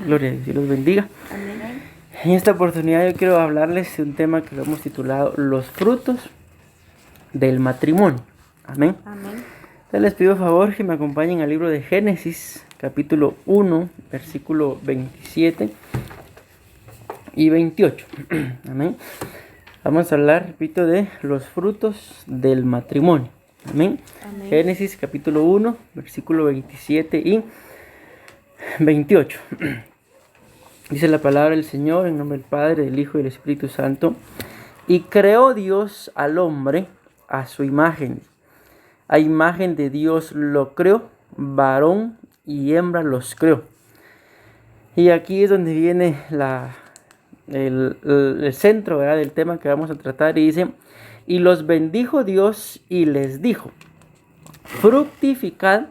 Gloria a Dios, Dios los bendiga. Amén. En esta oportunidad yo quiero hablarles de un tema que lo hemos titulado Los frutos del matrimonio. Amén. Amén. Entonces les pido favor que me acompañen al libro de Génesis, capítulo 1, versículo 27 y 28. Amén. Vamos a hablar, repito, de los frutos del matrimonio. Amén. Amén. Génesis, capítulo 1, versículo 27 y 28. Dice la palabra del Señor en nombre del Padre, del Hijo y del Espíritu Santo. Y creó Dios al hombre a su imagen. A imagen de Dios lo creó, varón y hembra los creó. Y aquí es donde viene el centro, ¿verdad?, del tema que vamos a tratar. Y dice, y los bendijo Dios y les dijo, fructificad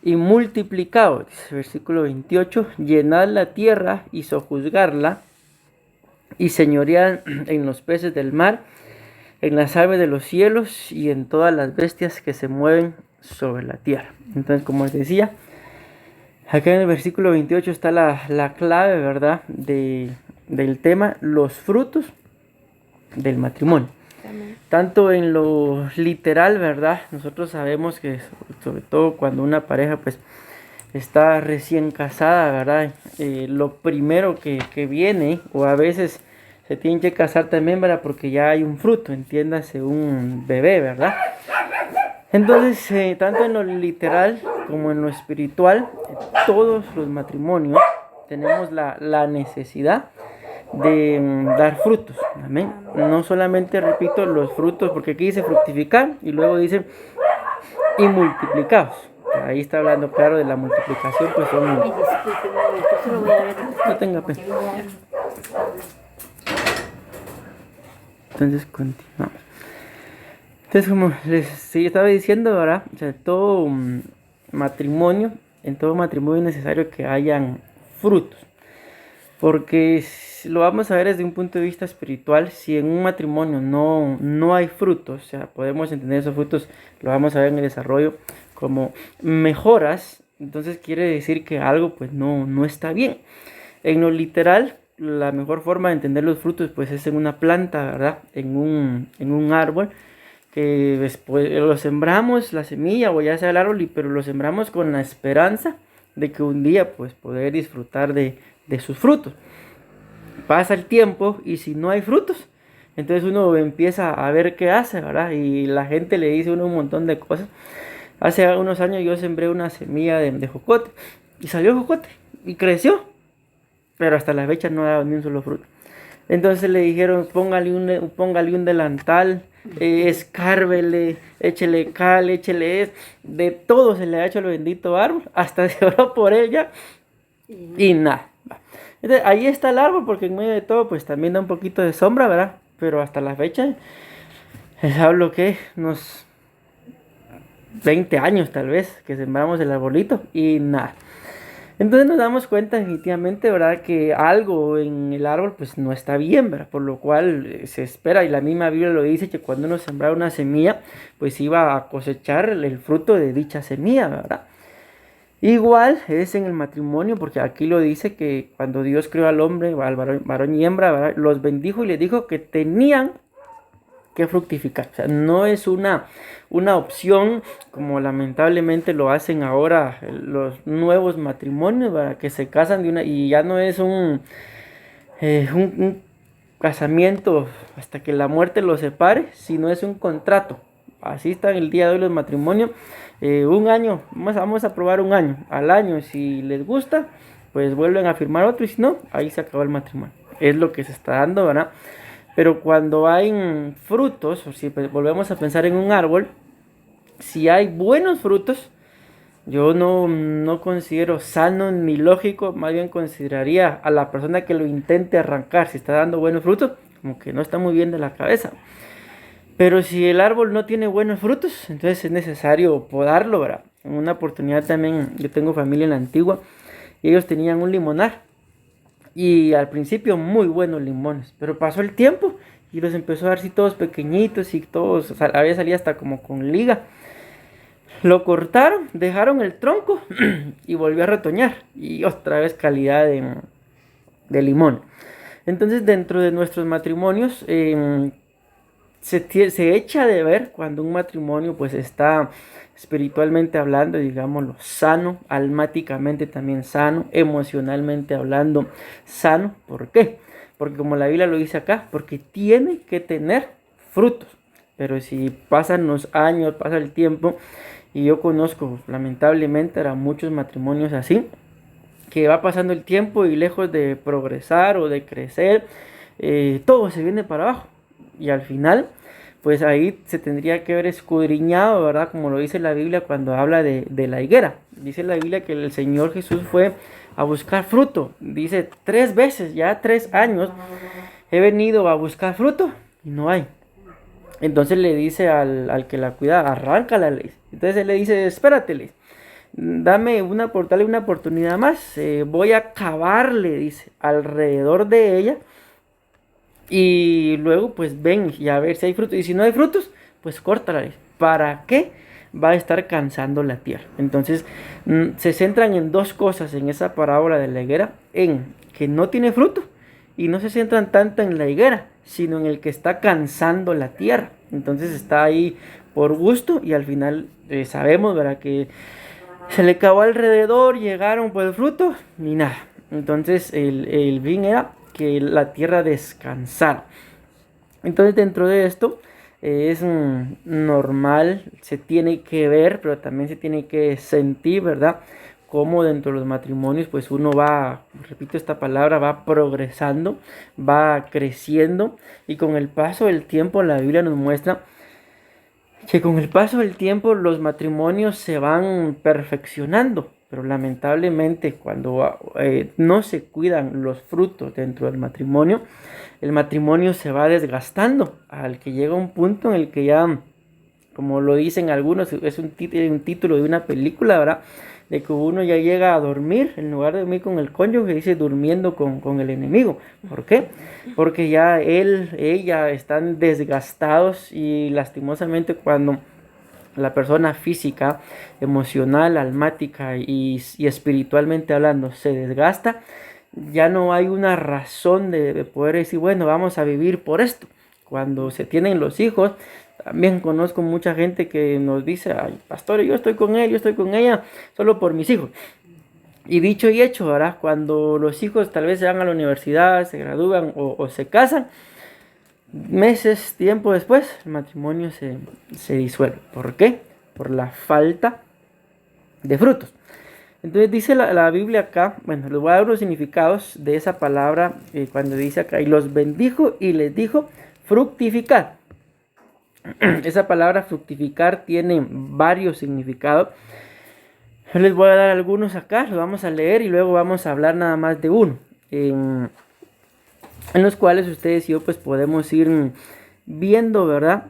y multiplicaos, versículo 28, llenad la tierra y sojuzgarla, y señoread en los peces del mar, en las aves de los cielos y en todas las bestias que se mueven sobre la tierra. Entonces, como les decía, acá en el versículo 28 está la clave, ¿verdad?, del tema, los frutos del matrimonio. Amén. Tanto en lo literal, ¿verdad? Nosotros sabemos que sobre todo cuando una pareja pues está recién casada, ¿verdad? Lo primero que viene, o a veces se tienen que casar también, ¿verdad? Porque ya hay un fruto, entiéndase, un bebé, ¿verdad? Entonces, tanto en lo literal como en lo espiritual, todos los matrimonios tenemos la necesidad de dar frutos, amén. No solamente, repito, los frutos, porque aquí dice fructificar y luego dice y multiplicaos. Ahí está hablando claro de la multiplicación, pues son... Ay, disculpe un momento, solo voy a ver. No tenga pena. Entonces continuamos. Entonces, como les estaba diciendo, ¿verdad? O sea, todo matrimonio, en todo matrimonio es necesario que hayan frutos. Porque lo vamos a ver desde un punto de vista espiritual. Si en un matrimonio no hay frutos, o sea, podemos entender esos frutos, lo vamos a ver en el desarrollo como mejoras, entonces quiere decir que algo pues no está bien. En lo literal, la mejor forma de entender los frutos pues es en una planta, ¿verdad? En un árbol, que después lo sembramos, la semilla o ya sea el árbol, pero lo sembramos con la esperanza de que un día pues poder disfrutar de sus frutos. Pasa el tiempo y si no hay frutos, entonces uno empieza a ver qué hace, ¿verdad? Y la gente le dice a uno un montón de cosas. Hace unos años yo sembré una semilla de jocote y salió jocote y creció, pero hasta la fecha no ha dado ni un solo fruto. Entonces le dijeron, póngale un delantal, escárvele, échele cal, échele de todo se le ha hecho al bendito árbol, hasta se oró por ella y nada. Entonces, ahí está el árbol, porque en medio de todo pues también da un poquito de sombra, ¿verdad? Pero hasta la fecha, les hablo que unos 20 años tal vez que sembramos el arbolito y nada. Entonces nos damos cuenta definitivamente, ¿verdad?, que algo en el árbol pues no está bien, ¿verdad? Por lo cual se espera, y la misma Biblia lo dice, que cuando uno sembraba una semilla pues iba a cosechar el fruto de dicha semilla, ¿verdad? Igual es en el matrimonio, porque aquí lo dice que cuando Dios creó al hombre, al varón y hembra, ¿verdad?, los bendijo y les dijo que tenían que fructificar. O sea, no es una opción como lamentablemente lo hacen ahora los nuevos matrimonios, ¿verdad?, que se casan y ya no es un casamiento hasta que la muerte los separe, sino es un contrato. Así están el día de hoy los matrimonios. Un año, vamos a probar un año. Al año, si les gusta, pues vuelven a firmar otro, y si no, ahí se acabó el matrimonio. Es lo que se está dando, ¿verdad? Pero cuando hay frutos, o si volvemos a pensar en un árbol, si hay buenos frutos, yo no considero sano ni lógico, más bien consideraría a la persona que lo intente arrancar, si está dando buenos frutos, como que no está muy bien de la cabeza. Pero si el árbol no tiene buenos frutos, entonces es necesario podarlo, ¿verdad? En una oportunidad también, yo tengo familia en la Antigua, y ellos tenían un limonar. Y al principio muy buenos limones, pero pasó el tiempo y los empezó a dar así todos pequeñitos y todos, o sea, a veces salía hasta como con liga. Lo cortaron, dejaron el tronco y volvió a retoñar. Y otra vez calidad de limón. Entonces dentro de nuestros matrimonios se echa de ver cuando un matrimonio pues está espiritualmente hablando, digámoslo, sano, almáticamente también sano, emocionalmente hablando sano. ¿Por qué? Porque como la Biblia lo dice acá, porque tiene que tener frutos. Pero si pasan los años, pasa el tiempo, y yo conozco lamentablemente a muchos matrimonios así, que va pasando el tiempo y lejos de progresar o de crecer, todo se viene para abajo. Y al final, pues ahí se tendría que haber escudriñado, ¿verdad? Como lo dice la Biblia cuando habla de la higuera. Dice la Biblia que el Señor Jesús fue a buscar fruto. Dice 3 veces, ya 3 años, he venido a buscar fruto y no hay. Entonces le dice al que la cuida, arráncala, le dice. Entonces él le dice, espérate, le dice, dale una oportunidad más, voy a cavarle, dice, alrededor de ella, y luego pues ven y a ver si hay frutos, y si no hay frutos, pues córtala, dice. ¿Para qué? Va a estar cansando la tierra. Entonces se centran en 2 cosas en esa parábola de la higuera, en que no tiene fruto, y no se centran tanto en la higuera, sino en el que está cansando la tierra. Entonces está ahí por gusto y al final sabemos, ¿verdad?, que se le cavó alrededor, llegaron por el fruto, ni nada. Entonces el fin era que la tierra descansara. Entonces dentro de esto es normal, se tiene que ver, pero también se tiene que sentir, ¿verdad? Como dentro de los matrimonios, pues uno va, repito esta palabra, va progresando, va creciendo, y con el paso del tiempo la Biblia nos muestra que con el paso del tiempo los matrimonios se van perfeccionando, pero lamentablemente cuando no se cuidan los frutos dentro del matrimonio, el matrimonio se va desgastando, al que llega un punto en el que ya, como lo dicen algunos, es un título de una película, ¿verdad?, de que uno ya llega a dormir, en lugar de dormir con el cónyuge, dice durmiendo con el enemigo. ¿Por qué? Porque ya ella están desgastados, y lastimosamente cuando la persona física, emocional, almática y espiritualmente hablando se desgasta, ya no hay una razón de poder decir, bueno, vamos a vivir por esto. Cuando se tienen los hijos, también conozco mucha gente que nos dice, ay, pastor, yo estoy con él, yo estoy con ella, solo por mis hijos. Y dicho y hecho, ¿verdad? Cuando los hijos tal vez se van a la universidad, se gradúan o se casan, meses, tiempo después, el matrimonio se disuelve. ¿Por qué? Por la falta de frutos. Entonces dice la Biblia acá, bueno, les voy a dar los significados de esa palabra cuando dice acá, y los bendijo y les dijo, fructificad. Esa palabra fructificar tiene varios significados. Yo les voy a dar algunos acá, los vamos a leer y luego vamos a hablar nada más de uno, en los cuales ustedes y yo pues podemos ir viendo, ¿verdad?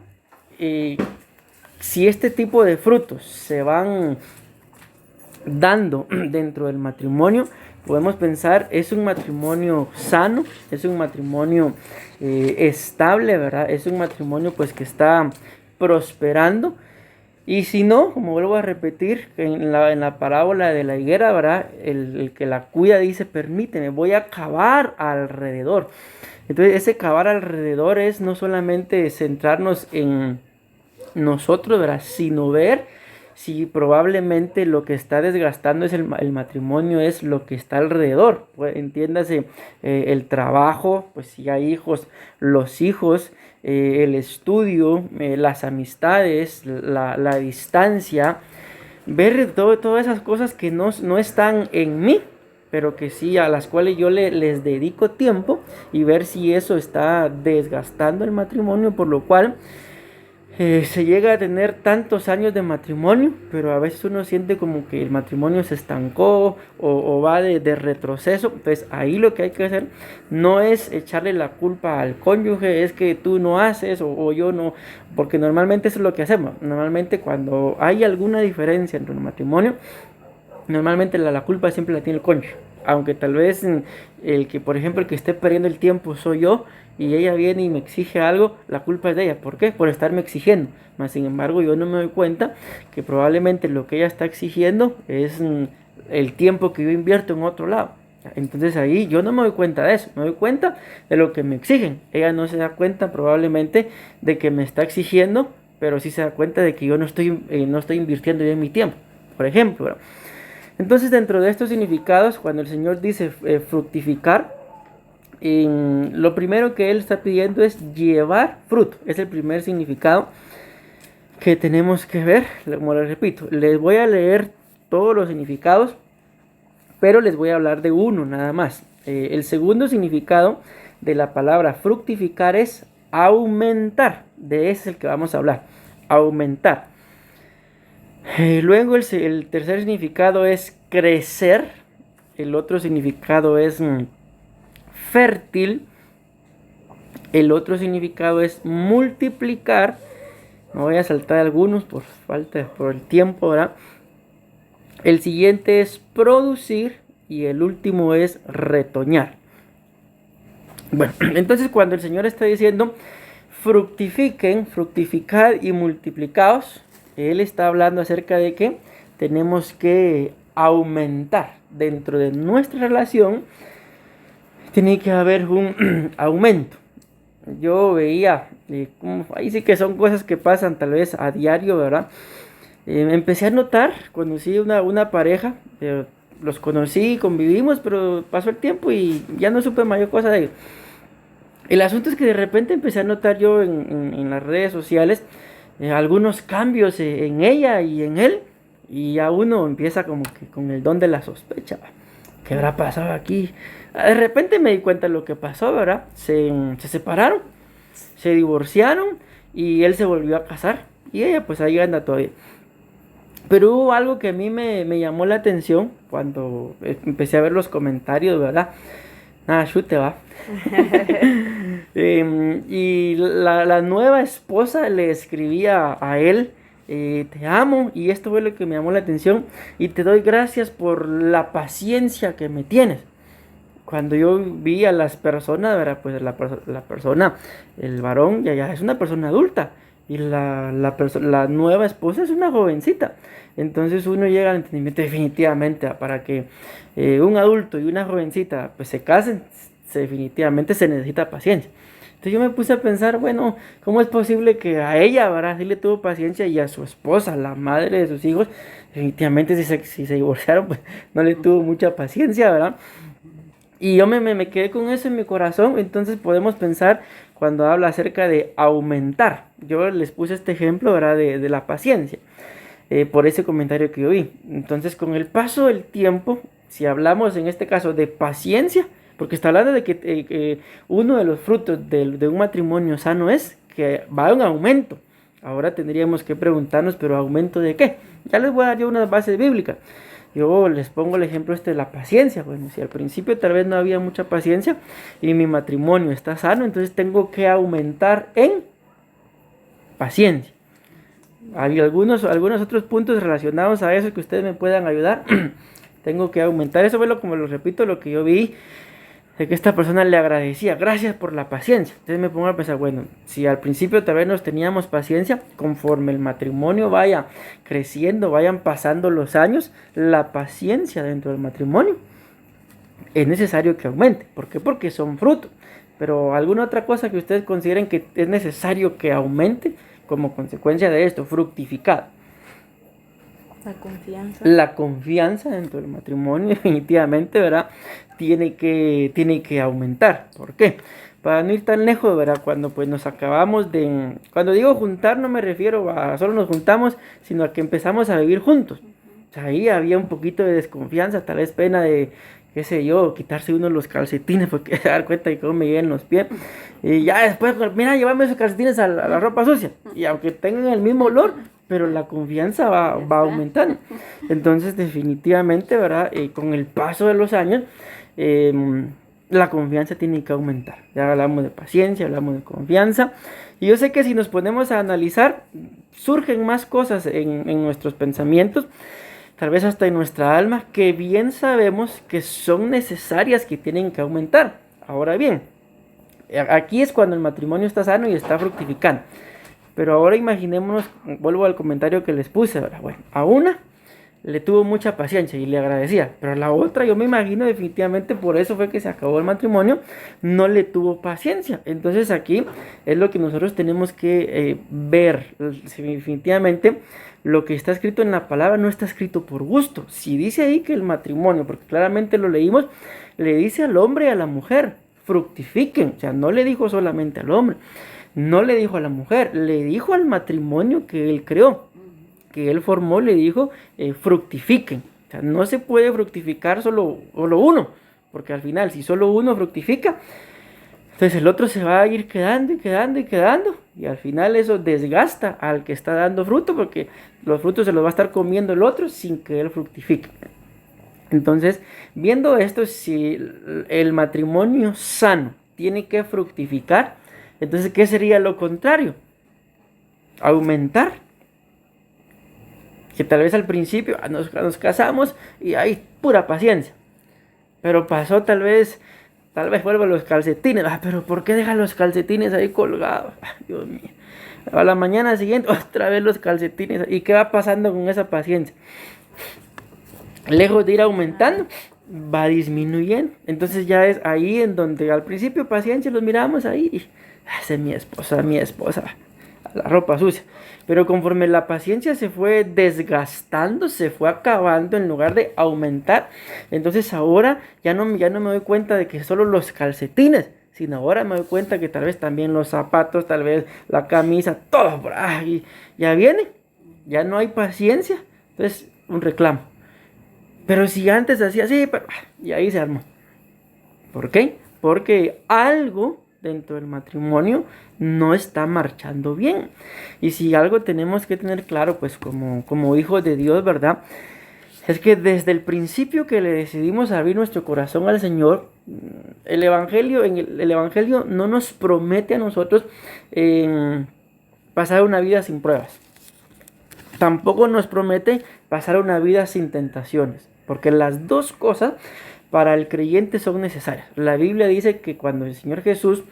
Si este tipo de frutos se van dando dentro del matrimonio, podemos pensar, es un matrimonio sano, es un matrimonio estable, ¿verdad? Es un matrimonio pues que está prosperando. Y si no, como vuelvo a repetir, en la parábola de la higuera, ¿verdad?, el que la cuida dice, permíteme, voy a cavar alrededor. Entonces ese cavar alrededor es no solamente centrarnos en nosotros, ¿verdad?, sino ver si probablemente lo que está desgastando es el matrimonio, es lo que está alrededor. Pues, entiéndase, el trabajo, pues si hay hijos, los hijos, el estudio, las amistades, la distancia, ver todas esas cosas que no están en mí, pero que sí, a las cuales yo les dedico tiempo, y ver si eso está desgastando el matrimonio, por lo cual se llega a tener tantos años de matrimonio, pero a veces uno siente como que el matrimonio se estancó o va de retroceso. Entonces ahí lo que hay que hacer no es echarle la culpa al cónyuge, es que tú no haces o yo no, porque normalmente eso es lo que hacemos. Normalmente cuando hay alguna diferencia entre el matrimonio, normalmente la culpa siempre la tiene el cónyuge. aunque tal vez el que, por ejemplo, el que esté perdiendo el tiempo soy yo, y ella viene y me exige algo, la culpa es de ella. ¿Por qué? Por estarme exigiendo. Mas, sin embargo, yo no me doy cuenta que probablemente lo que ella está exigiendo es el tiempo que yo invierto en otro lado. Entonces ahí yo no me doy cuenta de eso, me doy cuenta de lo que me exigen. Ella no se da cuenta probablemente de que me está exigiendo, pero sí se da cuenta de que yo no estoy invirtiendo bien mi tiempo, por ejemplo, ¿verdad? Entonces, dentro de estos significados, cuando el Señor dice fructificar, lo primero que Él está pidiendo es llevar fruto. Es el primer significado que tenemos que ver. Como les repito, les voy a leer todos los significados, pero les voy a hablar de uno nada más. El segundo significado de la palabra fructificar es aumentar. De ese es el que vamos a hablar. Aumentar. Luego el tercer significado es crecer. El otro significado es fértil. El otro significado es multiplicar. Me voy a saltar algunos por el tiempo, ¿verdad? El siguiente es producir y el último es retoñar. Bueno, entonces cuando el Señor está diciendo fructifiquen, fructificad y multiplicaos, Él está hablando acerca de que tenemos que aumentar dentro de nuestra relación. Tiene que haber un aumento. Yo veía, ahí sí que son cosas que pasan tal vez a diario, ¿verdad? Empecé a notar, conocí una pareja, los conocí, convivimos, pero pasó el tiempo y ya no supe mayor cosa de ellos. El asunto es que de repente empecé a notar yo en las redes sociales algunos cambios en ella y en él, y ya uno empieza como que con el don de la sospecha. ¿Qué habrá pasado aquí? De repente me di cuenta de lo que pasó, ¿verdad? Se separaron, se divorciaron y él se volvió a casar y ella pues ahí anda todavía. Pero hubo algo que a mí me llamó la atención cuando empecé a ver los comentarios, ¿verdad? Nada, chute va. Y la nueva esposa le escribía a él, te amo, y esto fue lo que me llamó la atención, y te doy gracias por la paciencia que me tienes. Cuando yo vi a las personas, ¿verdad? Pues la persona, el varón, ya es una persona adulta, y la nueva esposa es una jovencita. Entonces uno llega al entendimiento definitivamente para que un adulto y una jovencita pues se casen, definitivamente se necesita paciencia. Entonces yo me puse a pensar, bueno, ¿cómo es posible que a ella, ¿verdad? Sí le tuvo paciencia, y a su esposa, la madre de sus hijos, definitivamente si se divorciaron, pues no le tuvo mucha paciencia, ¿verdad? Y yo me quedé con eso en mi corazón. Entonces podemos pensar cuando habla acerca de aumentar. Yo les puse este ejemplo, ¿verdad? De la paciencia, por ese comentario que yo vi. Entonces, con el paso del tiempo, si hablamos en este caso de paciencia, porque está hablando de que uno de los frutos de un matrimonio sano es que va a un aumento. Ahora tendríamos que preguntarnos, ¿pero aumento de qué? Ya les voy a dar yo unas bases bíblicas. Yo les pongo el ejemplo de la paciencia. Bueno, si al principio tal vez no había mucha paciencia y mi matrimonio está sano, entonces tengo que aumentar en paciencia. Hay algunos otros puntos relacionados a eso que ustedes me puedan ayudar. Tengo que aumentar. Eso fue como lo repito, lo que yo vi, de que esta persona le agradecía, gracias por la paciencia. Entonces me pongo a pensar, bueno, si al principio tal vez nos teníamos paciencia, conforme el matrimonio vaya creciendo, vayan pasando los años, la paciencia dentro del matrimonio es necesario que aumente. ¿Por qué? Porque son frutos. Pero alguna otra cosa que ustedes consideren que es necesario que aumente como consecuencia de esto, fructificar. La confianza dentro del matrimonio definitivamente, ¿verdad? Tiene que aumentar. ¿Por qué? Para no ir tan lejos, ¿verdad? Cuando pues nos acabamos cuando digo juntar, no me refiero a solo nos juntamos, sino a que empezamos a vivir juntos. O sea, ahí había un poquito de desconfianza, tal vez pena de, qué sé yo, quitarse uno los calcetines porque se dar cuenta de cómo me llegan los pies. Y ya después, mira, llévame esos calcetines a la ropa sucia. Y aunque tengan el mismo olor, pero la confianza va aumentando. Entonces, definitivamente, ¿verdad? Con el paso de los años, la confianza tiene que aumentar. Ya hablamos de paciencia, hablamos de confianza. Y yo sé que si nos ponemos a analizar, surgen más cosas en nuestros pensamientos. tal vez hasta en nuestra alma, que bien sabemos que son necesarias, que tienen que aumentar. Ahora bien, aquí es cuando el matrimonio está sano y está fructificando. Pero ahora imaginémonos, vuelvo al comentario que les puse, ¿verdad? Bueno, a una le tuvo mucha paciencia y le agradecía, pero a la otra yo me imagino definitivamente por eso fue que se acabó el matrimonio, no le tuvo paciencia. Entonces aquí es lo que nosotros tenemos que ver. Definitivamente lo que está escrito en la palabra no está escrito por gusto. Si dice ahí que el matrimonio, porque claramente lo leímos, le dice al hombre y a la mujer, fructifiquen. O sea, no le dijo solamente al hombre, no le dijo a la mujer, le dijo al matrimonio que él creó, que él formó, le dijo, fructifiquen. O sea, no se puede fructificar solo uno, porque al final, si solo uno fructifica, entonces el otro se va a ir quedando y quedando y quedando, y al final eso desgasta al que está dando fruto, porque los frutos se los va a estar comiendo el otro sin que él fructifique. Entonces, viendo esto, si el matrimonio sano tiene que fructificar, entonces, ¿qué sería lo contrario? Aumentar. Que tal vez al principio nos casamos y hay pura paciencia. Pero pasó tal vez vuelvo los calcetines. Pero ¿por qué dejan los calcetines ahí colgados? Dios mío. A la mañana siguiente otra vez los calcetines. ¿Y qué va pasando con esa paciencia? Lejos de ir aumentando, va disminuyendo. Entonces ya es ahí en donde al principio paciencia los miramos ahí. Y, esa es mi esposa. La ropa sucia. Pero conforme la paciencia se fue desgastando, se fue acabando en lugar de aumentar, entonces ahora ya no me doy cuenta de que solo los calcetines, sino ahora me doy cuenta que tal vez también los zapatos, tal vez la camisa, todo por ahí, ya viene, ya no hay paciencia, entonces un reclamo. Pero si antes hacía así, y ahí se armó. ¿Por qué? Porque algo dentro del matrimonio no está marchando bien. Y si algo tenemos que tener claro, pues como hijos de Dios, ¿verdad? Es que desde el principio que le decidimos abrir nuestro corazón al Señor, el Evangelio no nos promete a nosotros pasar una vida sin pruebas. Tampoco nos promete pasar una vida sin tentaciones, porque las dos cosas para el creyente son necesarias. La Biblia dice que cuando el Señor Jesús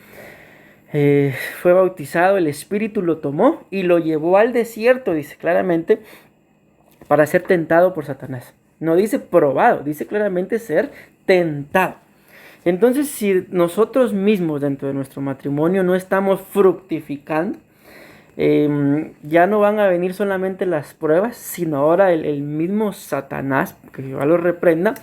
fue bautizado, el Espíritu lo tomó y lo llevó al desierto, dice claramente, para ser tentado por Satanás. No dice probado, dice claramente ser tentado. Entonces, si nosotros mismos dentro de nuestro matrimonio no estamos fructificando, ya no van a venir solamente las pruebas, sino ahora el mismo Satanás, que Jehová lo reprenda.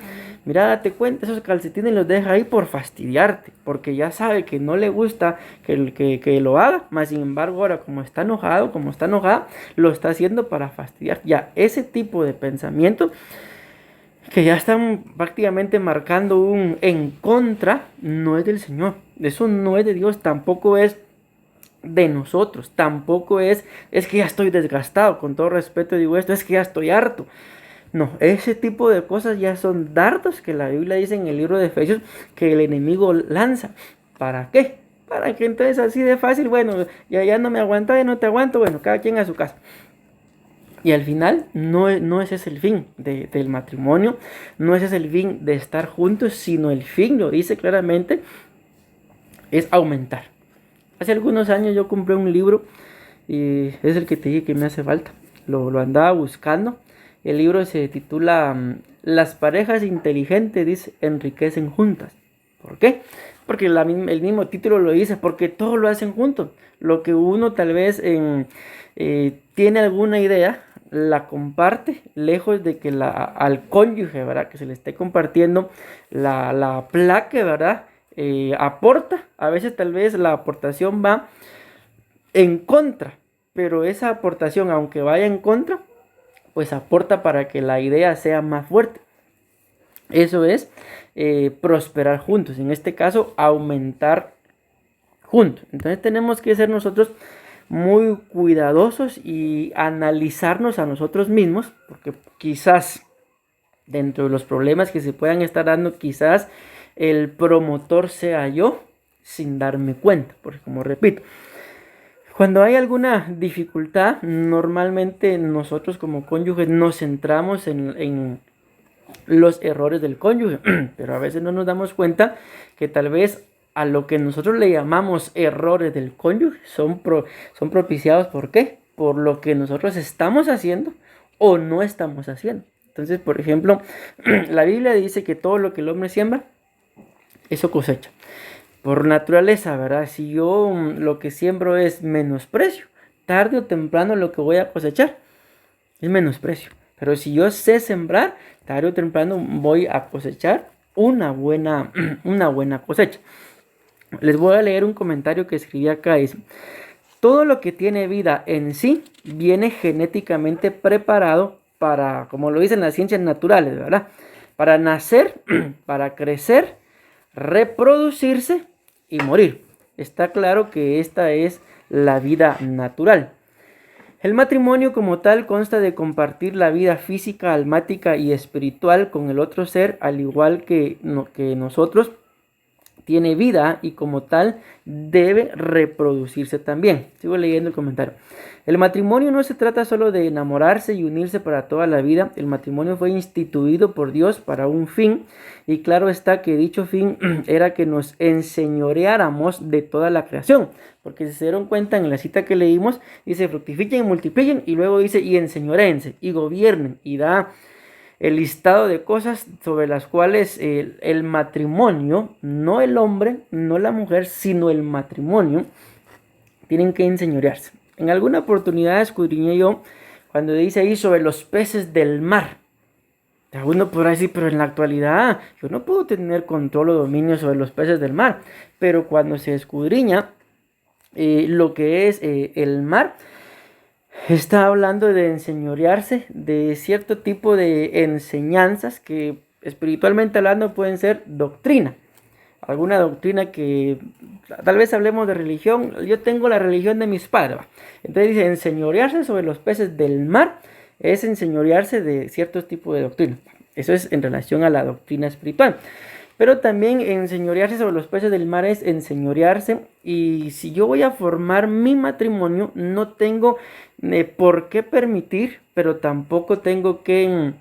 Mira, date cuenta, esos calcetines los deja ahí por fastidiarte, porque ya sabe que no le gusta que lo haga, mas sin embargo ahora como está enojado, como está enojada, lo está haciendo para fastidiar. Ya ese tipo de pensamiento que ya están prácticamente marcando un en contra, no es del Señor, eso no es de Dios, tampoco es de nosotros, tampoco es que ya estoy desgastado, con todo respeto digo esto, es que ya estoy harto. No, ese tipo de cosas ya son dardos que la Biblia dice en el libro de Efesios que el enemigo lanza. ¿Para qué? Para que entonces así de fácil, bueno, ya no me aguanta, ya no te aguanto, bueno, cada quien a su casa. Y al final no ese es el fin del matrimonio, no ese es el fin de estar juntos, sino el fin, lo dice claramente, es aumentar. Hace algunos años yo compré un libro y es el que te dije que me hace falta. Lo andaba buscando. El libro se titula Las parejas inteligentes, dice, enriquecen juntas. ¿Por qué? Porque el mismo título lo dice, porque todos lo hacen juntos. Lo que uno tal vez tiene alguna idea, la comparte, lejos de que al cónyuge, ¿verdad? Que se le esté compartiendo la plaque, ¿verdad? Aporta, a veces tal vez la aportación va en contra, pero esa aportación, aunque vaya en contra, pues aporta para que la idea sea más fuerte. Eso es prosperar juntos, en este caso aumentar juntos. Entonces tenemos que ser nosotros muy cuidadosos y analizarnos a nosotros mismos, porque quizás dentro de los problemas que se puedan estar dando, quizás el promotor sea yo sin darme cuenta, porque como repito, Cuando hay alguna dificultad, normalmente nosotros como cónyuges nos centramos en los errores del cónyuge, pero a veces no nos damos cuenta que tal vez a lo que nosotros le llamamos errores del cónyuge son propiciados, ¿por qué? Por lo que nosotros estamos haciendo o no estamos haciendo. Entonces, por ejemplo, la Biblia dice que todo lo que el hombre siembra, eso cosecha. Por naturaleza, ¿verdad? Si yo lo que siembro es menosprecio, tarde o temprano lo que voy a cosechar es menosprecio. Pero si yo sé sembrar, tarde o temprano voy a cosechar una buena cosecha. Les voy a leer un comentario que escribí acá. Dice: todo lo que tiene vida en sí viene genéticamente preparado para, como lo dicen las ciencias naturales, ¿verdad? Para nacer, para crecer, reproducirse y morir. Está claro que esta es la vida natural. El matrimonio como tal consta de compartir la vida física, almática y espiritual con el otro ser, al igual que nosotros. Tiene vida y como tal debe reproducirse también. Sigo leyendo el comentario. El matrimonio no se trata solo de enamorarse y unirse para toda la vida. El matrimonio fue instituido por Dios para un fin, y claro está que dicho fin era que nos enseñoreáramos de toda la creación. Porque si se dieron cuenta en la cita que leímos, dice fructifiquen y multipliquen, y luego dice y enseñoréense y gobiernen, y da el listado de cosas sobre las cuales el matrimonio, no el hombre, no la mujer, sino el matrimonio, tienen que enseñorearse. En alguna oportunidad escudriñé yo cuando dice ahí sobre los peces del mar. Uno podrá decir, pero en la actualidad yo no puedo tener control o dominio sobre los peces del mar. Pero cuando se escudriña lo que es el mar, está hablando de enseñorearse de cierto tipo de enseñanzas que espiritualmente hablando pueden ser doctrina. Alguna doctrina que tal vez hablemos de religión. Yo tengo la religión de mis padres. Entonces dice enseñorearse sobre los peces del mar es enseñorearse de ciertos tipos de doctrina. Eso es en relación a la doctrina espiritual. Pero también enseñorearse sobre los peces del mar es enseñorearse. Y si yo voy a formar mi matrimonio, no tengo por qué permitir, pero tampoco tengo que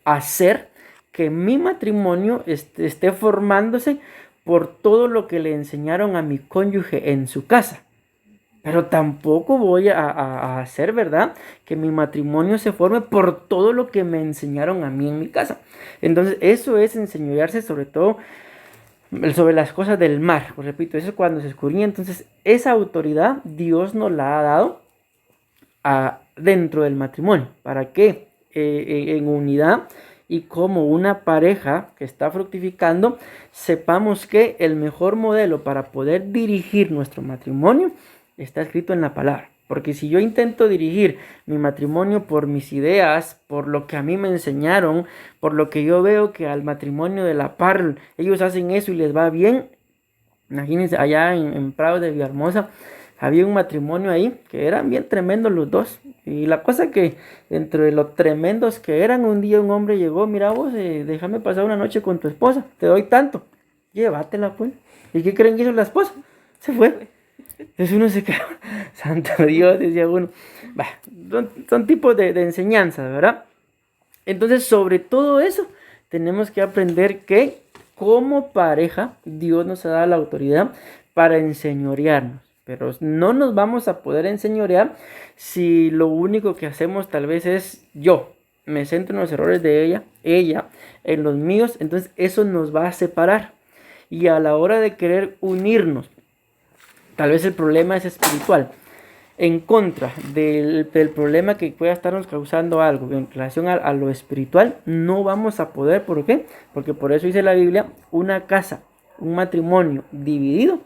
hacer que mi matrimonio esté formándose por todo lo que le enseñaron a mi cónyuge en su casa. Pero tampoco voy a hacer, ¿verdad?, que mi matrimonio se forme por todo lo que me enseñaron a mí en mi casa. Entonces, eso es enseñorearse sobre todo sobre las cosas del mar. Pues repito, eso es cuando se escudriña. Entonces, esa autoridad Dios nos la ha dado dentro del matrimonio. ¿Para qué? En unidad y como una pareja que está fructificando, sepamos que el mejor modelo para poder dirigir nuestro matrimonio está escrito en la palabra. Porque si yo intento dirigir mi matrimonio por mis ideas, por lo que a mí me enseñaron, por lo que yo veo que al matrimonio de la par ellos hacen eso y les va bien. Imagínense, allá en Prado de Villahermosa había un matrimonio ahí que eran bien tremendos los dos. Y la cosa que entre los tremendos que eran, un día un hombre llegó: mira vos, déjame pasar una noche con tu esposa, te doy tanto, llévatela pues. ¿Y qué creen que hizo la esposa? Se fue. Entonces uno se queda, santo Dios, decía uno. Son tipos de enseñanzas, ¿verdad? Entonces, sobre todo eso, tenemos que aprender que como pareja, Dios nos ha dado la autoridad para enseñorearnos. Pero no nos vamos a poder enseñorear si lo único que hacemos tal vez es yo me centro en los errores de ella en los míos. Entonces eso nos va a separar. Y a la hora de querer unirnos, tal vez el problema es espiritual, en contra del problema que pueda estarnos causando algo en relación a lo espiritual, no vamos a poder. ¿Por qué? Porque por eso dice la Biblia, una casa, un matrimonio dividido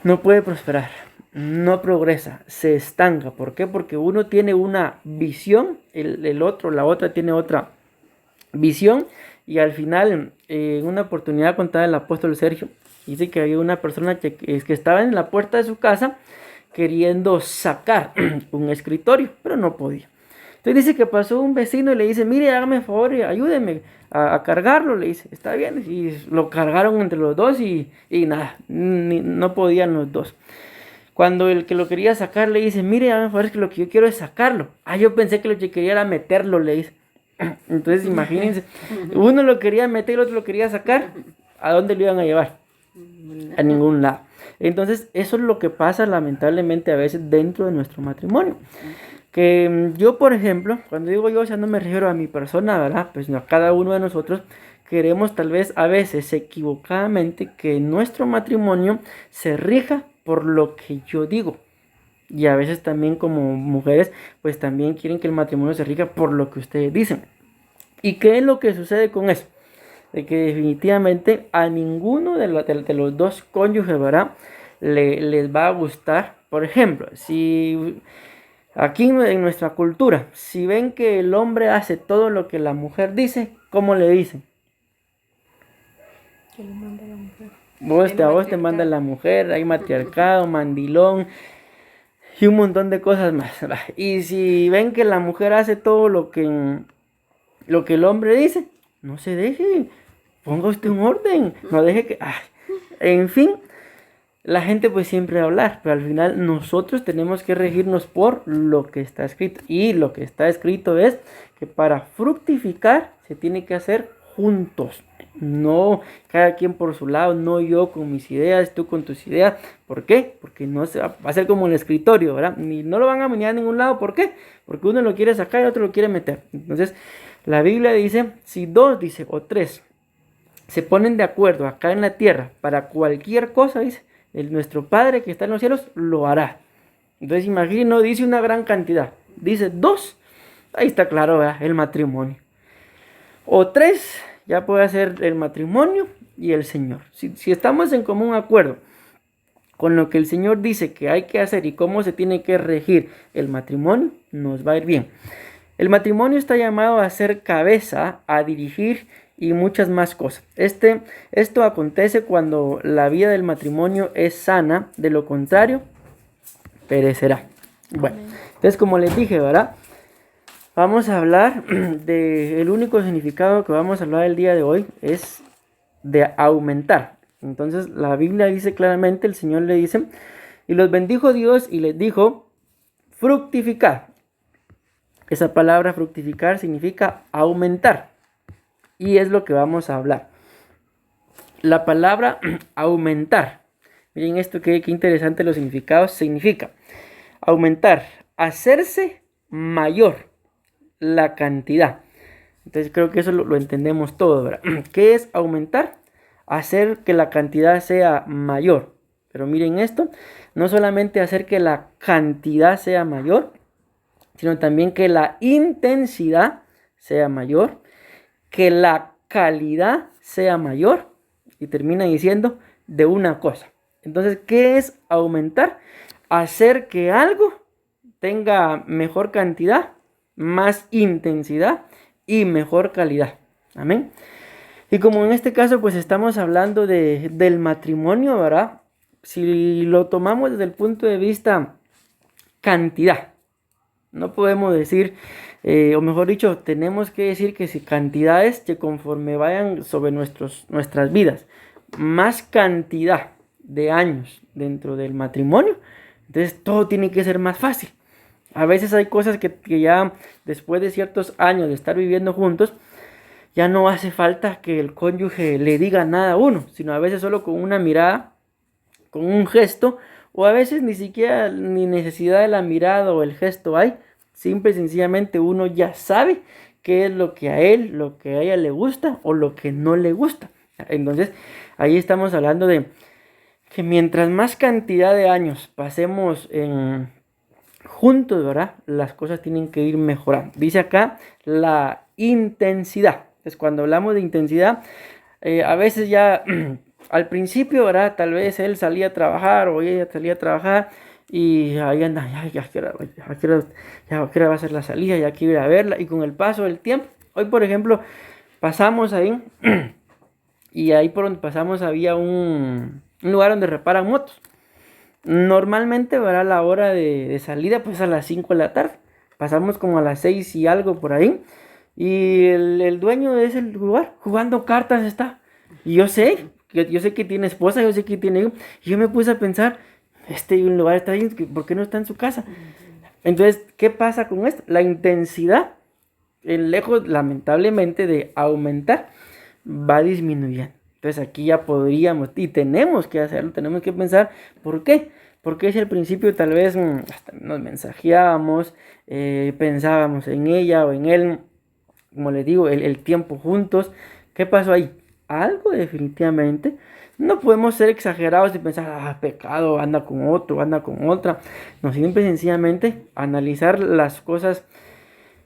no puede prosperar, no progresa, se estanca. ¿Por qué? Porque uno tiene una visión, la otra tiene otra visión. Y al final, en una oportunidad contaba el apóstol Sergio, dice que había una persona que estaba en la puerta de su casa queriendo sacar un escritorio, pero no podía. Entonces dice que pasó un vecino y le dice: mire, hágame favor y ayúdeme a cargarlo. Le dice: está bien. Y lo cargaron entre los dos y nada, no podían los dos. Cuando el que lo quería sacar le dice, mire, a lo mejor es que lo que yo quiero es sacarlo. Ah, yo pensé que lo que quería era meterlo, le dice. Entonces imagínense, uno lo quería meter, el otro lo quería sacar. ¿A dónde lo iban a llevar? A ningún lado. Entonces eso es lo que pasa lamentablemente a veces dentro de nuestro matrimonio. Que yo, por ejemplo, cuando digo yo, o sea, no me refiero a mi persona, ¿verdad? Pues no, a cada uno de nosotros queremos tal vez a veces equivocadamente que nuestro matrimonio se rija por lo que yo digo. Y a veces también como mujeres, pues también quieren que el matrimonio se rija por lo que ustedes dicen. ¿Y qué es lo que sucede con eso? De que definitivamente a ninguno de los dos cónyuges, ¿verdad? Les va a gustar. Por ejemplo, si aquí en nuestra cultura, si ven que el hombre hace todo lo que la mujer dice, ¿cómo le dicen? Que lo manda la mujer. A vos te manda la mujer, hay matriarcado, mandilón y un montón de cosas más, ¿verdad? Y si ven que la mujer hace todo lo que el hombre dice, no se deje, ponga usted un orden, no deje que... Ay, en fin, la gente pues siempre va a hablar, pero al final nosotros tenemos que regirnos por lo que está escrito. Y lo que está escrito es que para fructificar se tiene que hacer juntos. No cada quien por su lado, no yo con mis ideas, tú con tus ideas. ¿Por qué? Porque no se va a ser como el escritorio, ¿verdad? Ni no lo van a venir a ningún lado. ¿Por qué? Porque uno lo quiere sacar y el otro lo quiere meter. Entonces, la Biblia dice, si dos, dice, o tres se ponen de acuerdo acá en la tierra para cualquier cosa, dice, nuestro Padre que está en los cielos lo hará. Entonces, imagínate, no dice una gran cantidad, dice dos, ahí está claro, ¿verdad? El matrimonio. O tres, ya puede ser el matrimonio y el Señor. Si estamos en común acuerdo con lo que el Señor dice que hay que hacer y cómo se tiene que regir el matrimonio, nos va a ir bien. El matrimonio está llamado a ser cabeza, a dirigir y muchas más cosas. Esto acontece cuando la vida del matrimonio es sana, de lo contrario, perecerá. Bueno, entonces como les dije, ¿verdad? Vamos a hablar del único significado que vamos a hablar el día de hoy, es de aumentar. Entonces la Biblia dice claramente, el Señor le dice, y los bendijo Dios y les dijo, fructificar. Esa palabra fructificar significa aumentar. Y es lo que vamos a hablar. La palabra aumentar. Miren esto, qué interesante los significados. Significa aumentar, hacerse mayor la cantidad. Entonces creo que eso lo entendemos todo, ¿verdad? ¿Qué es aumentar? Hacer que la cantidad sea mayor. Pero miren esto, no solamente hacer que la cantidad sea mayor, sino también que la intensidad sea mayor, que la calidad sea mayor, y termina diciendo de una cosa. Entonces, ¿qué es aumentar? Hacer que algo tenga mejor cantidad, más intensidad y mejor calidad. Amén. Y como en este caso pues estamos hablando del matrimonio, ¿verdad? Si lo tomamos desde el punto de vista cantidad, no podemos decir, o mejor dicho, tenemos que decir que si cantidades que conforme vayan sobre nuestras vidas, más cantidad de años dentro del matrimonio, entonces todo tiene que ser más fácil. A veces hay cosas que ya después de ciertos años de estar viviendo juntos, ya no hace falta que el cónyuge le diga nada a uno, sino a veces solo con una mirada, con un gesto, o a veces ni siquiera ni necesidad de la mirada o el gesto hay. Simple y sencillamente uno ya sabe qué es lo que a él, lo que a ella le gusta o lo que no le gusta. Entonces, ahí estamos hablando de que mientras más cantidad de años pasemos juntos, ¿verdad? Las cosas tienen que ir mejorando. Dice acá la intensidad. Entonces, cuando hablamos de intensidad, a veces ya al principio, ¿verdad? Tal vez él salía a trabajar o ella salía a trabajar. Y ahí anda, ya quiero va a ser la salida, ya quiero ir a verla. Y con el paso del tiempo, hoy por ejemplo, pasamos ahí, y ahí por donde pasamos había un lugar donde reparan motos. Normalmente, ¿verdad? La hora de salida, pues a las 5 de la tarde. Pasamos como a las 6 y algo por ahí. Y el dueño de ese lugar jugando cartas está. Y yo sé que tiene esposa, yo sé que tiene hijos. Y yo me puse a pensar, este lugar está bien, ¿por qué no está en su casa? Entonces, ¿qué pasa con esto? La intensidad, lejos lamentablemente de aumentar, va disminuyendo. Entonces aquí ya podríamos y tenemos que hacerlo, tenemos que pensar, ¿por qué? Porque si al principio tal vez hasta nos mensajeábamos, pensábamos en ella o en él, como les digo, el tiempo juntos. ¿Qué pasó ahí? Algo definitivamente. No podemos ser exagerados y pensar, pecado, anda con otro, anda con otra. No, simple y sencillamente analizar las cosas,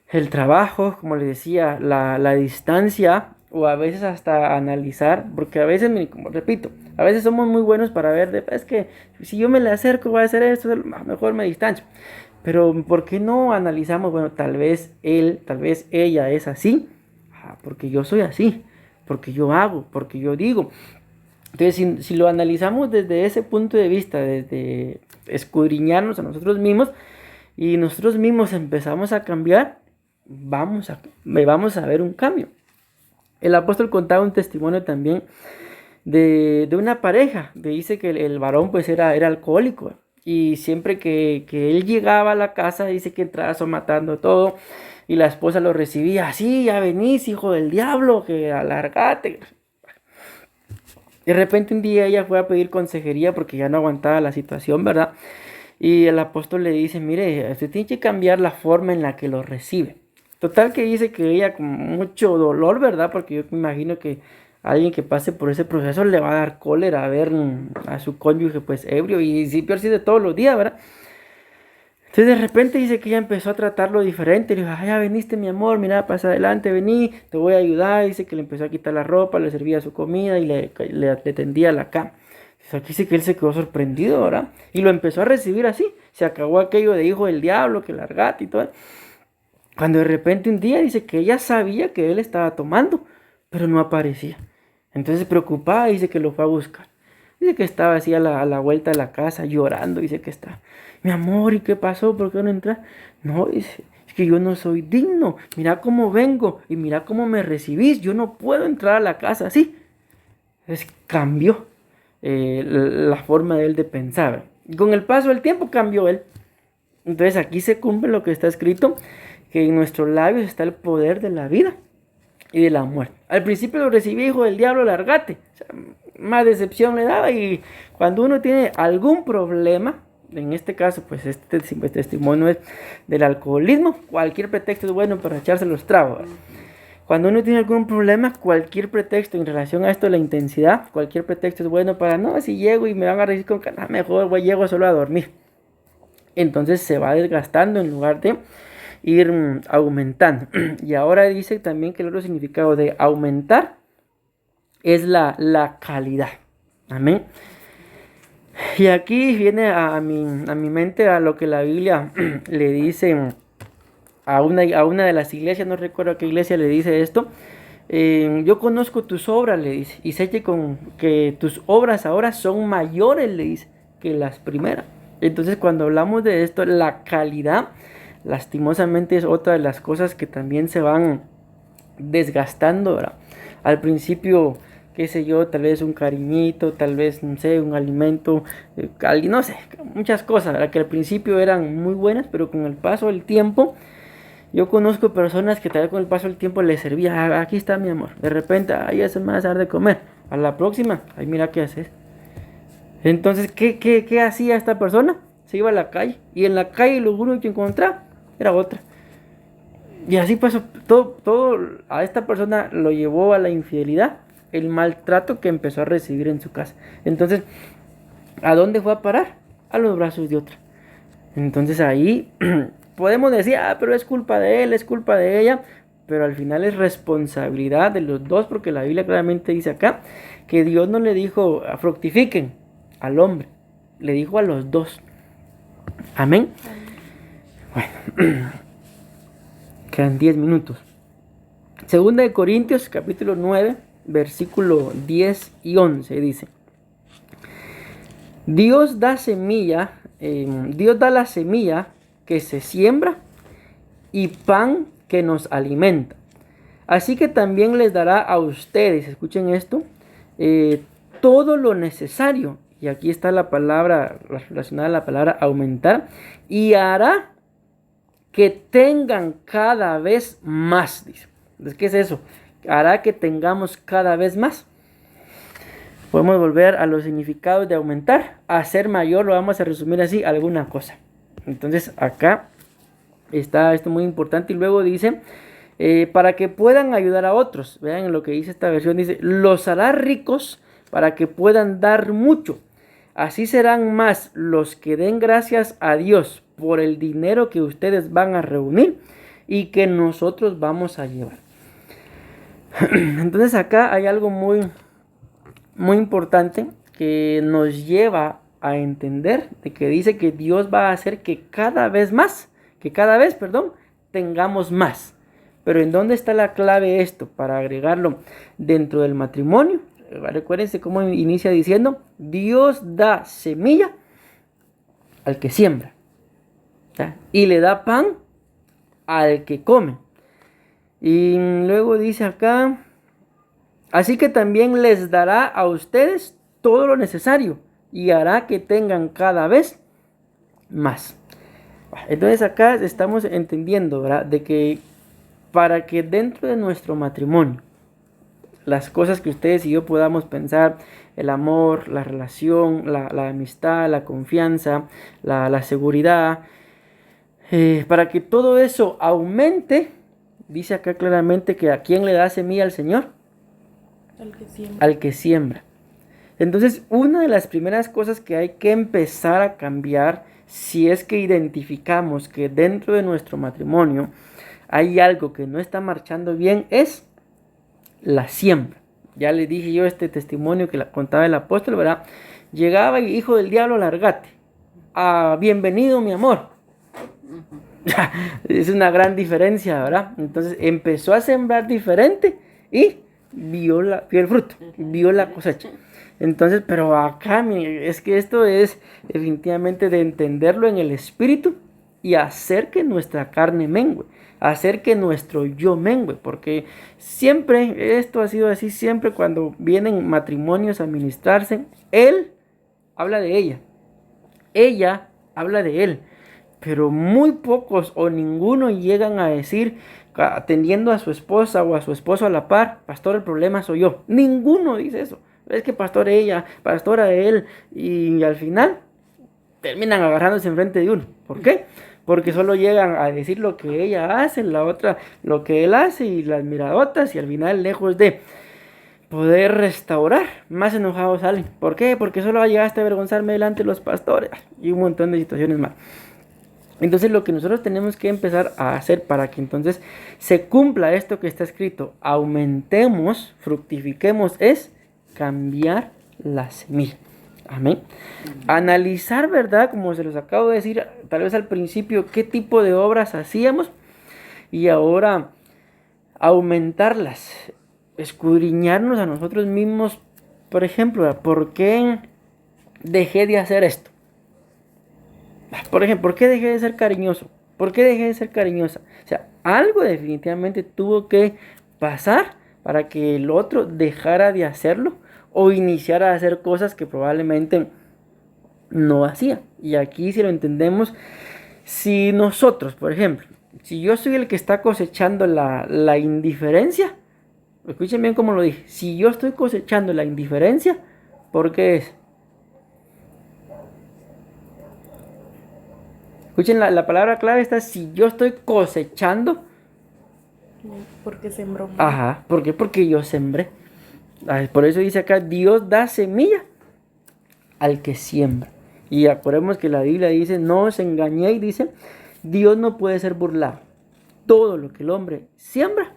el trabajo, como les decía, la distancia, o a veces hasta analizar, porque a veces, como repito, a veces somos muy buenos para ver, es que si yo me le acerco, voy a hacer esto, mejor me distancio. Pero ¿por qué no analizamos? Bueno, tal vez él, tal vez ella es así, porque yo soy así, porque yo hago, porque yo digo. Entonces, si lo analizamos desde ese punto de vista, desde escudriñarnos a nosotros mismos, y nosotros mismos empezamos a cambiar, vamos a ver un cambio. El apóstol contaba un testimonio también de una pareja. Dice que el varón pues era alcohólico. Y siempre que él llegaba a la casa, dice que entraba matando todo. Y la esposa lo recibía, así, ya venís, hijo del diablo, que alargate. De repente un día ella fue a pedir consejería porque ya no aguantaba la situación, ¿verdad? Y el apóstol le dice, mire, usted tiene que cambiar la forma en la que lo recibe. Total que dice que ella con mucho dolor, ¿verdad? Porque yo me imagino que alguien que pase por ese proceso le va a dar cólera a ver a su cónyuge pues ebrio y si peor si de todos los días, ¿verdad? Entonces de repente dice que ella empezó a tratarlo diferente. Le dijo, ya veniste mi amor, mira, pasa adelante, vení, te voy a ayudar. Dice que le empezó a quitar la ropa, le servía su comida y le tendía la cama. Entonces aquí dice que él se quedó sorprendido, ¿verdad? Y lo empezó a recibir así. Se acabó aquello de hijo del diablo, que largate y todo. Cuando de repente un día dice que ella sabía que él estaba tomando, pero no aparecía. Entonces preocupada dice que lo fue a buscar. Dice que estaba así a la vuelta de la casa llorando. Dice que está, mi amor, ¿y qué pasó? ¿Por qué no entras? No, dice, es que yo no soy digno. Mira cómo vengo y mira cómo me recibís. Yo no puedo entrar a la casa así. Entonces cambió la forma de él de pensar. Y con el paso del tiempo cambió él. Entonces aquí se cumple lo que está escrito, que en nuestros labios está el poder de la vida y de la muerte. Al principio lo recibí, hijo del diablo, largate. O sea, más decepción le daba. Y cuando uno tiene algún problema, en este caso, pues este testimonio es del alcoholismo, cualquier pretexto es bueno para echarse los tragos. Cuando uno tiene algún problema, cualquier pretexto en relación a esto de la intensidad, cualquier pretexto es bueno para, no, si llego y me van a recibir con ganas, mejor llego solo a dormir. Entonces se va desgastando en lugar de ir aumentando. Y ahora dice también que el otro significado de aumentar es la calidad. Amén. Y aquí viene a mi mente a lo que la Biblia le dice a una de las iglesias, no recuerdo a qué iglesia le dice esto. Yo conozco tus obras, le dice, y sé que tus obras ahora son mayores, le dice, que las primeras. Entonces cuando hablamos de esto, la calidad, lastimosamente es otra de las cosas que también se van desgastando, ¿verdad? Al principio, qué sé yo, tal vez un cariñito, tal vez, no sé, un alimento, alguien, no sé, muchas cosas, ¿verdad? Que al principio eran muy buenas, pero con el paso del tiempo, yo conozco personas que tal vez con el paso del tiempo les servía, aquí está mi amor, de repente, ya se me va a dar de comer, a la próxima, ay mira qué haces. Entonces, ¿qué hacía esta persona? Se iba a la calle, y en la calle lo único que encontraba era otra. Y así pasó, todo a esta persona lo llevó a la infidelidad, el maltrato que empezó a recibir en su casa. Entonces, ¿a dónde fue a parar? A los brazos de otra. Entonces ahí podemos decir, pero es culpa de él, es culpa de ella, pero al final es responsabilidad de los dos, porque la Biblia claramente dice acá que Dios no le dijo fructifiquen al hombre, le dijo a los dos. Amén. Bueno, quedan 10 minutos. Segunda de Corintios, capítulo 9, versículo 10 y 11 dice: Dios da la semilla que se siembra y pan que nos alimenta. Así que también les dará a ustedes, escuchen esto, todo lo necesario. y aquí está la palabra relacionada a la palabra aumentar, y hará que tengan cada vez más, dice. Entonces, ¿qué es eso? Hará que tengamos cada vez más. Podemos volver a los significados de aumentar. Hacer mayor, lo vamos a resumir así, alguna cosa. Entonces, acá está esto muy importante. Y luego dice, para que puedan ayudar a otros. Vean lo que dice esta versión. Dice, los hará ricos para que puedan dar mucho. Así serán más los que den gracias a Dios por el dinero que ustedes van a reunir y que nosotros vamos a llevar. Entonces acá hay algo muy importante que nos lleva a entender de que dice que Dios va a hacer que cada vez tengamos más. Pero ¿en dónde está la clave esto? Para agregarlo dentro del matrimonio. Recuérdense cómo inicia diciendo, Dios da semilla al que siembra, ¿ya? Y le da pan al que come. Y luego dice acá, así que también les dará a ustedes todo lo necesario y hará que tengan cada vez más. Entonces acá estamos entendiendo, ¿verdad? De que para que dentro de nuestro matrimonio las cosas que ustedes y yo podamos pensar, el amor, la relación, la amistad, la confianza, la seguridad, para que todo eso aumente, dice acá claramente que a quién le da semilla al Señor, al que siembra. Entonces, una de las primeras cosas que hay que empezar a cambiar, si es que identificamos que dentro de nuestro matrimonio hay algo que no está marchando bien, es la siembra. Ya le dije yo este testimonio que la contaba el apóstol, ¿verdad? Llegaba y hijo del diablo, largate. Bienvenido, mi amor. Es una gran diferencia, ¿verdad? Entonces empezó a sembrar diferente y vio el fruto, vio la cosecha. Entonces, pero acá es que esto es definitivamente de entenderlo en el espíritu y hacer que nuestra carne mengue, hacer que nuestro yo mengue, porque siempre, esto ha sido así, siempre cuando vienen matrimonios a ministrarse, él habla de ella habla de él, pero muy pocos o ninguno llegan a decir, atendiendo a su esposa o a su esposo a la par, pastor, el problema soy yo. Ninguno dice eso. Es que pastor ella, pastora él, y al final terminan agarrándose enfrente de uno. ¿Por qué? Porque solo llegan a decir lo que ella hace, la otra lo que él hace y las miradotas, y al final, lejos de poder restaurar, más enojados salen. ¿Por qué? Porque solo llegaste a avergonzarme delante de los pastores y un montón de situaciones más. Entonces lo que nosotros tenemos que empezar a hacer para que entonces se cumpla esto que está escrito, aumentemos, fructifiquemos, es cambiar la semilla. Amén. Analizar, ¿verdad? Como se los acabo de decir, tal vez al principio, qué tipo de obras hacíamos y ahora aumentarlas, escudriñarnos a nosotros mismos. Por ejemplo, ¿por qué dejé de hacer esto? Por ejemplo, ¿por qué dejé de ser cariñoso? ¿Por qué dejé de ser cariñosa? O sea, algo definitivamente tuvo que pasar para que el otro dejara de hacerlo o iniciara a hacer cosas que probablemente no hacía. Y aquí, si lo entendemos, si nosotros, por ejemplo, si yo soy el que está cosechando la indiferencia, escuchen bien cómo lo dije, si yo estoy cosechando la indiferencia, ¿por qué es? Escuchen, la palabra clave está, si yo estoy cosechando. Porque sembró. Ajá, ¿por qué? Porque yo sembré. Por eso dice acá, Dios da semilla al que siembra. Y acordemos que la Biblia dice, no os engañéis, dice, Dios no puede ser burlado. Todo lo que el hombre siembra,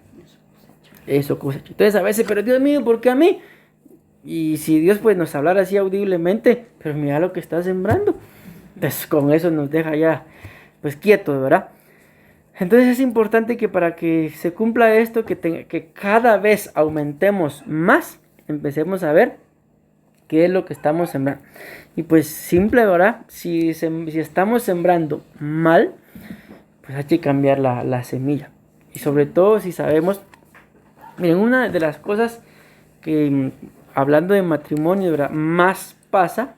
eso cosecha. Entonces a veces, pero Dios mío, ¿por qué a mí? Y si Dios pues nos hablara así audiblemente, pero mira lo que está sembrando. Pues con eso nos deja ya pues quietos, ¿verdad? Entonces es importante que para que se cumpla esto, que cada vez aumentemos más, empecemos a ver qué es lo que estamos sembrando. Y pues simple, ¿verdad? Si estamos sembrando mal, pues hay que cambiar la semilla. Y sobre todo si sabemos, miren, una de las cosas que hablando de matrimonio, ¿verdad?, más pasa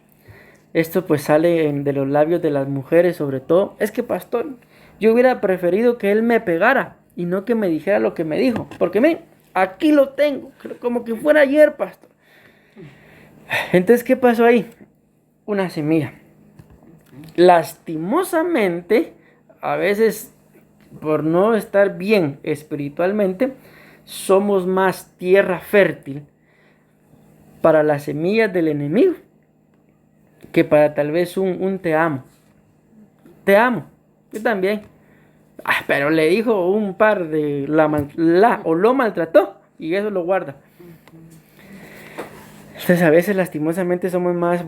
Esto pues sale de los labios de las mujeres sobre todo. Es que pastor, yo hubiera preferido que él me pegara y no que me dijera lo que me dijo. Porque miren, aquí lo tengo, como que fuera ayer, pastor. Entonces, ¿qué pasó ahí? Una semilla. Lastimosamente, a veces por no estar bien espiritualmente, somos más tierra fértil para las semillas del enemigo que para tal vez un te amo. Te amo, yo también. Pero le dijo un par de o lo maltrató y eso lo guarda. Entonces a veces lastimosamente somos más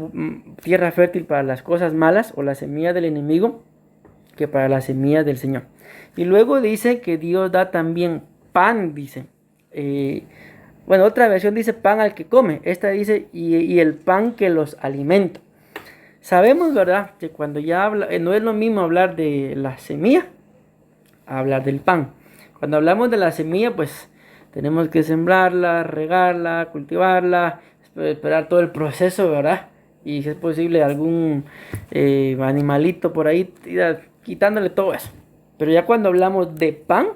tierra fértil para las cosas malas o la semilla del enemigo que para las semillas del Señor. Y luego dice que Dios da también pan, dice. Bueno, otra versión dice pan al que come. Esta dice y el pan que los alimenta. Sabemos, ¿verdad? Que cuando ya habla, no es lo mismo hablar de la semilla a hablar del pan. Cuando hablamos de la semilla, pues tenemos que sembrarla, regarla, cultivarla, esperar todo el proceso, ¿verdad? Y si es posible algún animalito por ahí, quitándole todo eso. Pero ya cuando hablamos de pan,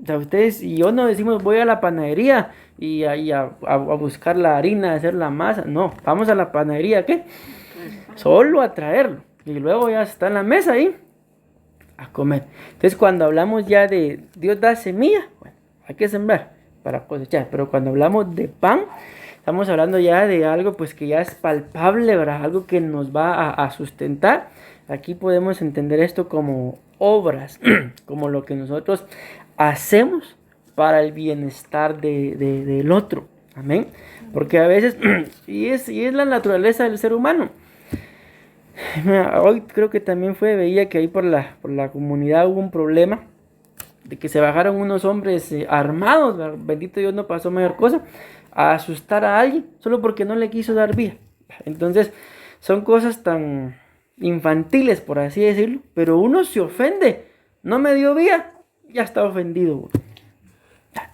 o sea, ustedes y yo no decimos voy a la panadería y a buscar la harina, hacer la masa. No, vamos a la panadería, ¿qué? Solo a traerlo. Y luego ya está en la mesa ahí a comer. Entonces cuando hablamos ya de Dios da semilla, bueno, hay que sembrar para cosechar. Pero cuando hablamos de pan, estamos hablando ya de algo pues que ya es palpable, ¿verdad? Algo que nos va a sustentar. Aquí podemos entender esto como obras, como lo que nosotros hacemos para el bienestar del otro. Amén. Porque a veces, y es la naturaleza del ser humano. Mira, hoy creo que también veía que ahí por la comunidad hubo un problema de que se bajaron unos hombres armados, ¿verdad? Bendito Dios, no pasó mayor cosa, a asustar a alguien solo porque no le quiso dar vía. Entonces son cosas tan infantiles, por así decirlo, pero uno se ofende, no me dio vía, ya está ofendido.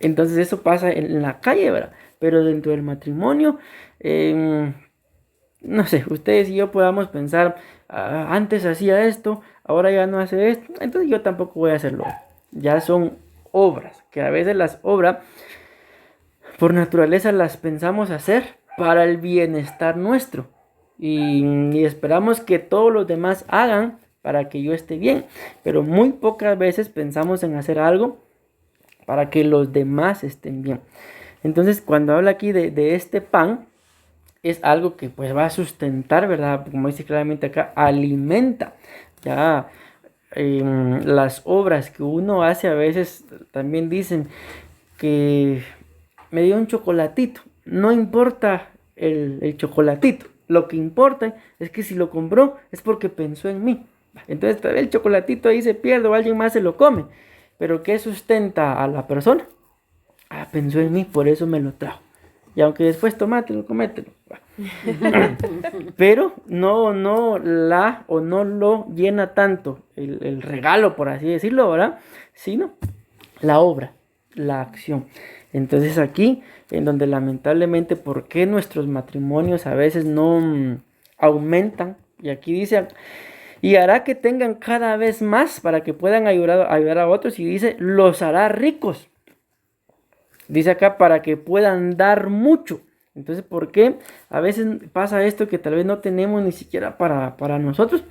Entonces eso pasa en la calle, ¿verdad? Pero dentro del matrimonio, no sé, ustedes y yo podamos pensar, antes hacía esto, ahora ya no hace esto, entonces yo tampoco voy a hacerlo. Ya son obras, que a veces las obras, por naturaleza las pensamos hacer para el bienestar nuestro. Y esperamos que todos los demás hagan para que yo esté bien. Pero muy pocas veces pensamos en hacer algo para que los demás estén bien. Entonces cuando habla aquí de este pan, es algo que pues va a sustentar, ¿verdad? Como dice claramente acá, alimenta. Ya las obras que uno hace a veces también dicen que me dio un chocolatito. No importa el chocolatito. Lo que importa es que si lo compró es porque pensó en mí. Entonces tal vez el chocolatito ahí se pierde o alguien más se lo come. Pero ¿qué sustenta a la persona? Pensó en mí, por eso me lo trajo. Y aunque después tomátelo, comételo. Pero no lo llena tanto el regalo, por así decirlo, ¿verdad? Sino la obra, la acción. Entonces aquí, en donde lamentablemente, ¿por qué nuestros matrimonios a veces no aumentan? Y aquí dice, y hará que tengan cada vez más para que puedan ayudar a otros. Y dice, los hará ricos. Dice acá, para que puedan dar mucho. Entonces, ¿por qué a veces pasa esto que tal vez no tenemos ni siquiera para nosotros?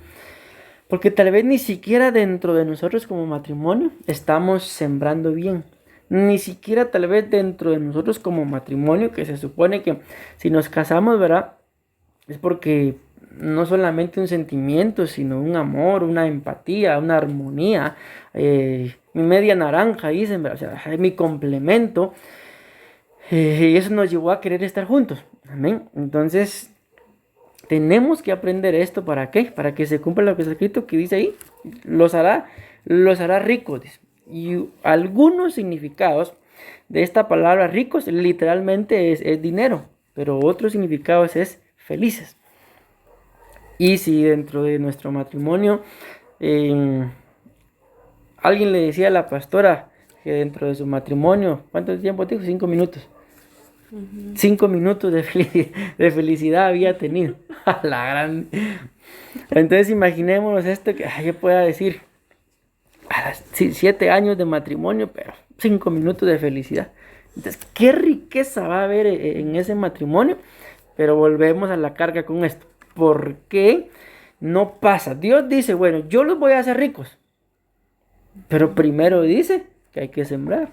Porque tal vez ni siquiera dentro de nosotros como matrimonio estamos sembrando bien. Ni siquiera tal vez dentro de nosotros como matrimonio, que se supone que si nos casamos, ¿verdad? Es porque no solamente un sentimiento, sino un amor, una empatía, una armonía. Mi media naranja, dicen, ¿verdad? O sea, es mi complemento. Y eso nos llevó a querer estar juntos. Amén. Entonces, tenemos que aprender esto. ¿Para qué? Para que se cumpla lo que está escrito, que dice ahí, los hará ricos. Y algunos significados de esta palabra ricos literalmente es dinero, pero otros significados es felices. Y si dentro de nuestro matrimonio alguien le decía a la pastora que dentro de su matrimonio, ¿cuánto tiempo dijo? 5 minutos. 5 minutos de felicidad había tenido. A la gran. Entonces imaginémonos esto que yo pueda decir, a las 7 años de matrimonio, pero 5 minutos de felicidad. Entonces, qué riqueza va a haber en ese matrimonio. Pero volvemos a la carga con esto. ¿Por qué no pasa? Dios dice, bueno, yo los voy a hacer ricos. Pero primero dice que hay que sembrar.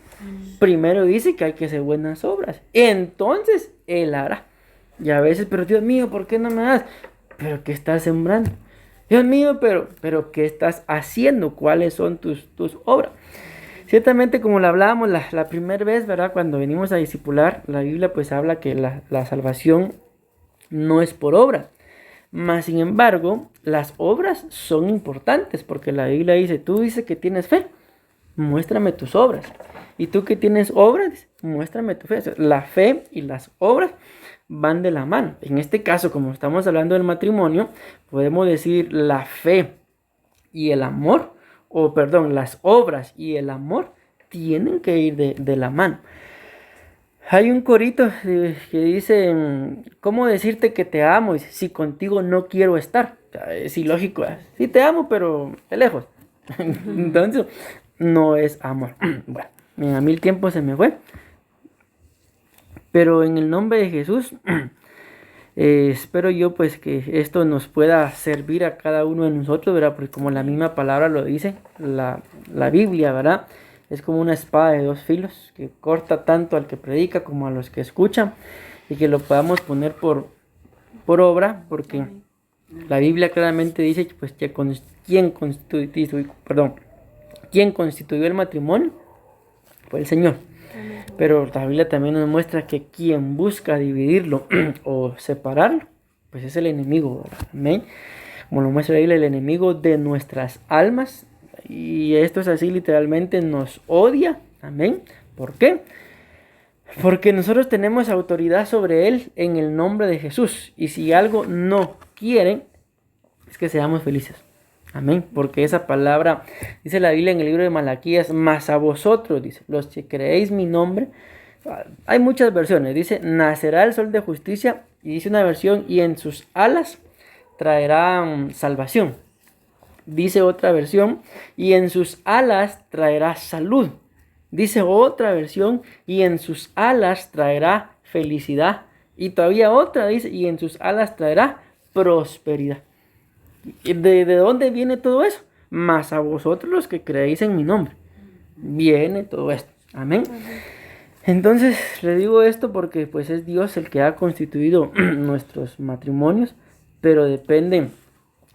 Primero dice que hay que hacer buenas obras. Entonces, Él hará. Y a veces, pero Dios mío, ¿por qué no me das? Pero ¿qué estás sembrando? Dios mío, pero ¿qué estás haciendo? ¿Cuáles son tus obras? Ciertamente, como lo hablábamos la primera vez, ¿verdad? Cuando venimos a discipular, la Biblia pues habla que la salvación no es por obra. Mas, sin embargo, las obras son importantes porque la Biblia dice, tú dices que tienes fe, muéstrame tus obras. Y tú que tienes obras, muéstrame tu fe. O sea, la fe y las obras van de la mano. En este caso, como estamos hablando del matrimonio, podemos decir la fe y el amor, o perdón, las obras y el amor tienen que ir de la mano. Hay un corito que dice, ¿cómo decirte que te amo si contigo no quiero estar? Es ilógico, sí te amo, pero de lejos. Entonces, no es amor. Bueno, a mí el tiempo se me fue. Pero en el nombre de Jesús, espero yo pues que esto nos pueda servir a cada uno de nosotros, ¿verdad? Porque como la misma palabra lo dice, la Biblia, ¿verdad? Es como una espada de 2 filos que corta tanto al que predica como a los que escuchan, y que lo podamos poner por obra, porque la Biblia claramente dice que pues ¿quién constituyó el matrimonio? Fue el Señor. Pero la Biblia también nos muestra que quien busca dividirlo o separarlo, pues es el enemigo, ¿verdad? Amén. Como lo muestra la Biblia, el enemigo de nuestras almas. Y esto es así, literalmente nos odia. Amén. ¿Por qué? Porque nosotros tenemos autoridad sobre él en el nombre de Jesús. Y si algo no quieren, es que seamos felices. Amén. Porque esa palabra, dice la Biblia en el libro de Malaquías, mas a vosotros, dice, los que creéis mi nombre. Hay muchas versiones. Dice, nacerá el sol de justicia. Y dice una versión, y en sus alas traerá salvación. Dice otra versión, y en sus alas traerá salud. Dice otra versión, y en sus alas traerá felicidad. Y todavía otra dice, y en sus alas traerá prosperidad. ¿De dónde viene todo eso? Mas a vosotros los que creéis en mi nombre. Viene todo esto. Amén. Entonces le digo esto porque pues es Dios el que ha constituido nuestros matrimonios, pero depende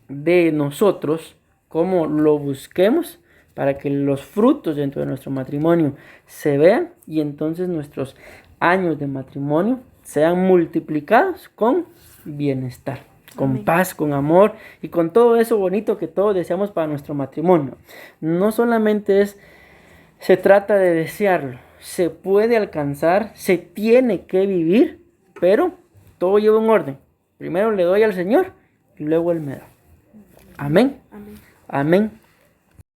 de nosotros cómo lo busquemos para que los frutos dentro de nuestro matrimonio se vean y entonces nuestros años de matrimonio sean multiplicados con bienestar, con Amén. Paz, con amor y con todo eso bonito que todos deseamos para nuestro matrimonio. No solamente se trata de desearlo, se puede alcanzar, se tiene que vivir, pero todo lleva un orden. Primero le doy al Señor y luego Él me da. Amén. Amén. Amén.